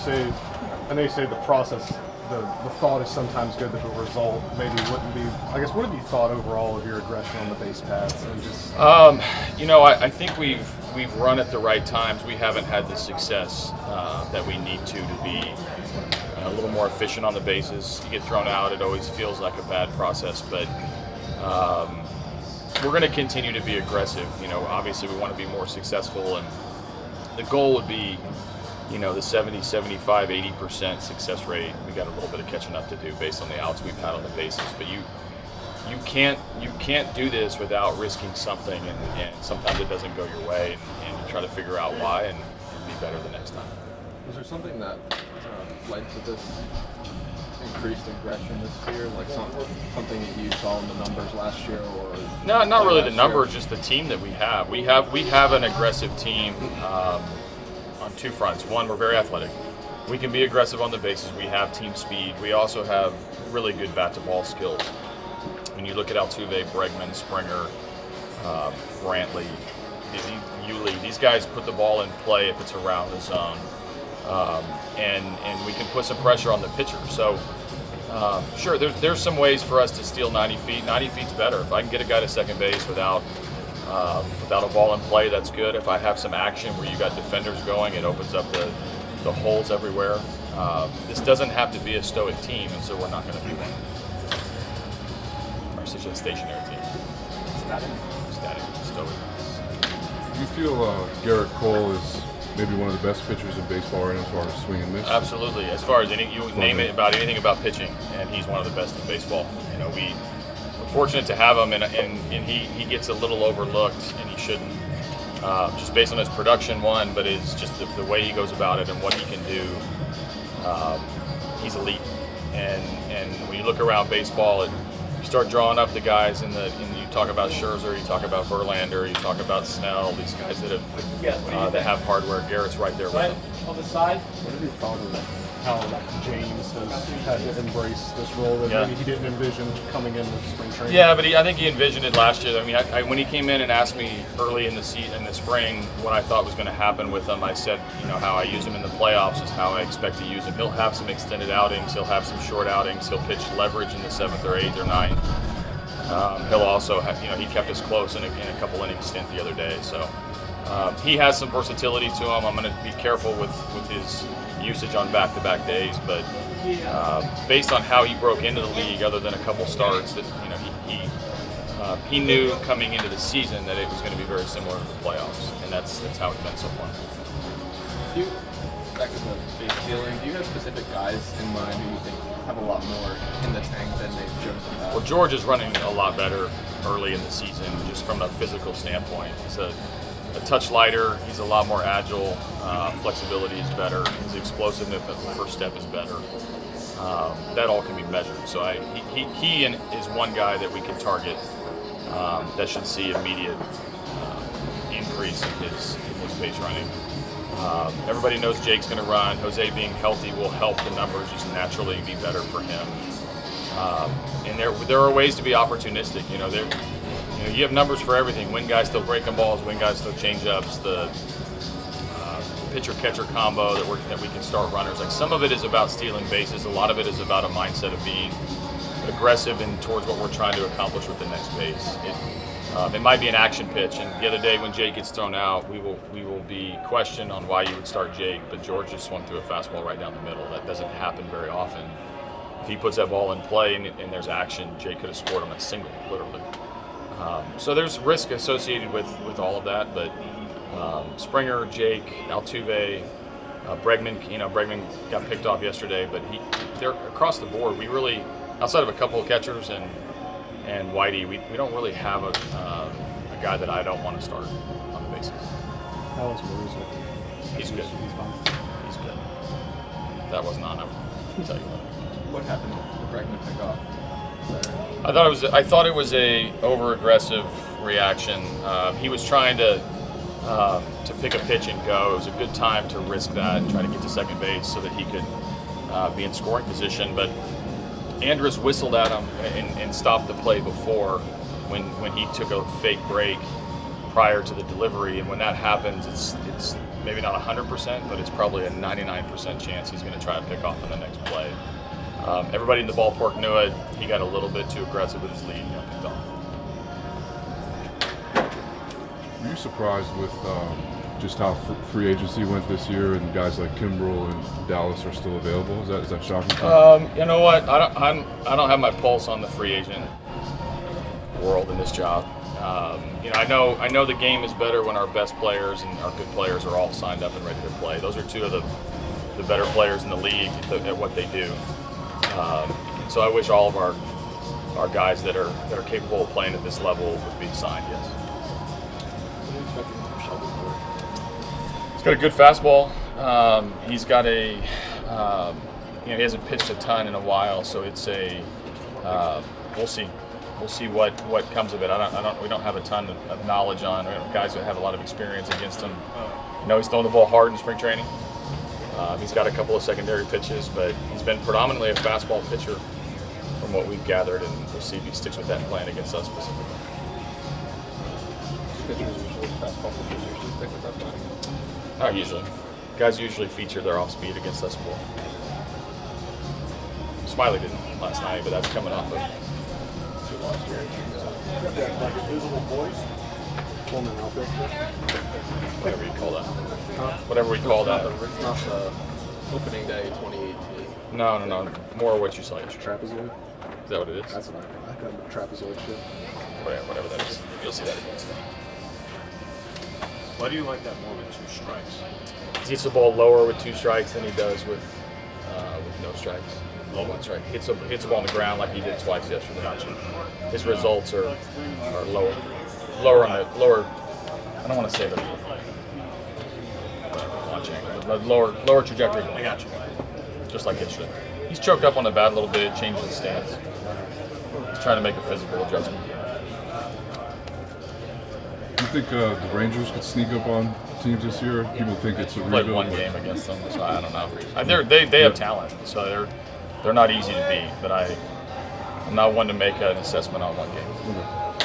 I know you say the process, the thought is sometimes good, but the result maybe wouldn't be. I guess, what have you thought overall of your aggression on the base paths and just? I think we've run at the right times. We haven't had the success that we need to be a little more efficient on the bases. You get thrown out, it always feels like a bad process, but we're going to continue to be aggressive. Obviously we want to be more successful, and the goal would be, the 70, 75, 80% success rate. We got a little bit of catching up to do based on the outs we've had on the bases, but you can't do this without risking something, and sometimes it doesn't go your way, and you try to figure out why and be better the next time. Was there something that led to this increased aggression this year, like something that you saw in the numbers last year, or? No, not really the numbers, just the team that we have. We have an aggressive team on two fronts. One, we're very athletic. We can be aggressive on the bases. We have team speed. We also have really good bat-to-ball skills. When you look at Altuve, Bregman, Springer, Brantley, Yuli, these guys put the ball in play if it's around the zone, and we can put some pressure on the pitcher. So, sure, there's some ways for us to steal 90 feet. 90 feet's better. If I can get a guy to second base without a ball in play, that's good. If I have some action where you got defenders going, it opens up the holes everywhere. This doesn't have to be a stoic team, and so we're not going to be one. Or such a stationary team. Static, stoic. Do you feel Gerrit Cole is maybe one of the best pitchers in baseball right now as far as swing and miss? Absolutely. As far as you name it about anything about pitching, and he's one of the best in baseball. We're fortunate to have him, and he gets a little overlooked, and he shouldn't. Just based on his production, but is just the way he goes about it and what he can do. He's elite, and when you look around baseball, you start drawing up the guys, and you talk about Scherzer, you talk about Verlander, you talk about Snell, these guys that have hardware. Gerrit's right there with them. On the side, what have you thought of how James has had to embrace this role that maybe he didn't envision coming in with spring training? Yeah, but I think he envisioned it last year. I mean, when he came in and asked me early in the spring what I thought was going to happen with him, I said, how I use him in the playoffs is how I expect to use him. He'll have some extended outings, he'll have some short outings, he'll pitch leverage in the 7th or 8th or 9th. He'll also have, he kept us close in a couple inning stint the other day. So he has some versatility to him. I'm going to be careful with his usage on back-to-back days, but based on how he broke into the league, other than a couple starts, that he knew coming into the season that it was going to be very similar to the playoffs, and that's how it's been so far. Back to the base stealing, do you have specific guys in mind who you think have a lot more in the tank than they've shown in the past? Well, George is running a lot better early in the season, just from a physical standpoint. He's a touch lighter, he's a lot more agile, flexibility is better, his explosiveness at the first step is better. That all can be measured. So he is one guy that we can target that should see immediate increase in his base running. Everybody knows Jake's going to run. Jose being healthy will help the numbers just naturally be better for him. And there are ways to be opportunistic. You have numbers for everything. When guys still breaking balls, when guys still change ups, the pitcher-catcher combo that we can start runners. Like, some of it is about stealing bases. A lot of it is about a mindset of being aggressive and towards what we're trying to accomplish with the next base. It might be an action pitch, and the other day when Jake gets thrown out, we will be questioned on why you would start Jake, but George just swung through a fastball right down the middle. That doesn't happen very often. If he puts that ball in play and there's action, Jake could have scored him a single, literally. So there's risk associated with all of that, but Springer, Jake, Altuve, Bregman, Bregman got picked off yesterday, but they're across the board. We really, outside of a couple of catchers and Whitey, we don't really have a guy that I don't want to start on the bases. How is Maruza? He's good. He's fine. He's good. If that wasn't on, I would tell you what. What happened with the Bregman pickoff? I thought it was a over-aggressive reaction. He was trying to pick a pitch and go. It was a good time to risk that and try to get to second base so that he could be in scoring position. But Andrus whistled at him and stopped the play before when he took a fake break prior to the delivery. And when that happens, it's maybe not 100%, but it's probably a 99% chance he's going to try to pick off on the next play. Everybody in the ballpark knew it. He got a little bit too aggressive with his lead and got picked off. Were you surprised with just how free agency went this year, and guys like Kimbrel and Dallas are still available? Is that shocking to you? You know what? I don't have my pulse on the free agent world in this job. I know the game is better when our best players and our good players are all signed up and ready to play. Those are two of the better players in the league at what they do. So I wish all of our guys that are capable of playing at this level would be signed. Yes. What are you expecting from Shelby Moore? He's got a good fastball. He's got a he hasn't pitched a ton in a while, so it's we'll see. We'll see what comes of it. We don't have a ton of knowledge on guys that have a lot of experience against him. He's throwing the ball hard in spring training. He's got a couple of secondary pitches, but he's been predominantly a fastball pitcher from what we've gathered, and we'll see if he sticks with that plan against us specifically. Pitchers usually fastball pitchers usually stick with that plan. Not usually. Guys usually feature their off speed against us more. Smiley didn't last night, but that's coming off of two last year. Like invisible voice. Former outfield. Whatever you call that. Whatever we call that. It's not the opening day 2018. No. More what you saw yesterday. Trapezoid? Is that what it is? That's what I call it. Trapezoid shit. Whatever that is. You'll see that against them. Why do you like that more with 2 strikes? He hits the ball lower with 2 strikes than he does with no strikes. Lower? That's right. Hits the ball on the ground like he did twice yesterday. Gotcha. His results are lower. Lower on the lower. I don't want to say the launch angle, but lower trajectory. I got you. Just like yesterday. He's choked up on the bat a little bit, changed his stance. He's trying to make a physical adjustment. Do you think the Rangers could sneak up on teams this year? People think it's a Played rebuild. one game against them, so I don't know. They have talent, so they're not easy to beat. But I'm not one to make an assessment on one game. Okay.